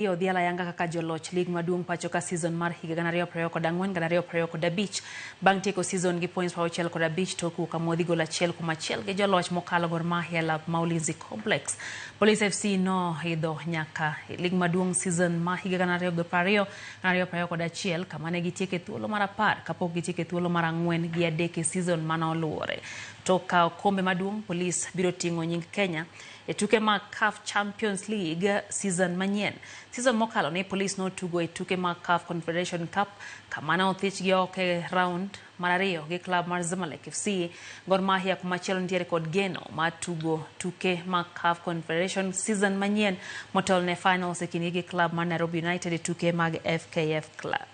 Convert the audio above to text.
Iyo dhiala Yanga kaka joloch lig maduong' pachoka season mar higa 2024 2025 bang' tieko season gi points 65 toku kamodhi gol 1-1 gi joloch mokalo Gor Mahia lab Maulinzi Complex. Police FC no idho nyaka lig maduong' season ma higa 2020 2021 kama ne gitieke thuolo mar 10 kapok gitieke thuolo mar 4 gi adek season manoluore. Toka okombe maduong' Police biro ting'o nying Kenya e tuke mag CAF Champions League season manyien. Season mokalo ne Police no tugo e tuke mag CAF Confederation Cup kama ne othich gi oko round mar 2 gi club mar Zamalek FC. Gor Mahia kumachielo nitiere kod geno mar tugo tuke mag CAF Confederation season manyien motelo ne finals e kindgi gi club mar Nairobi United e tuke mag FKF Club.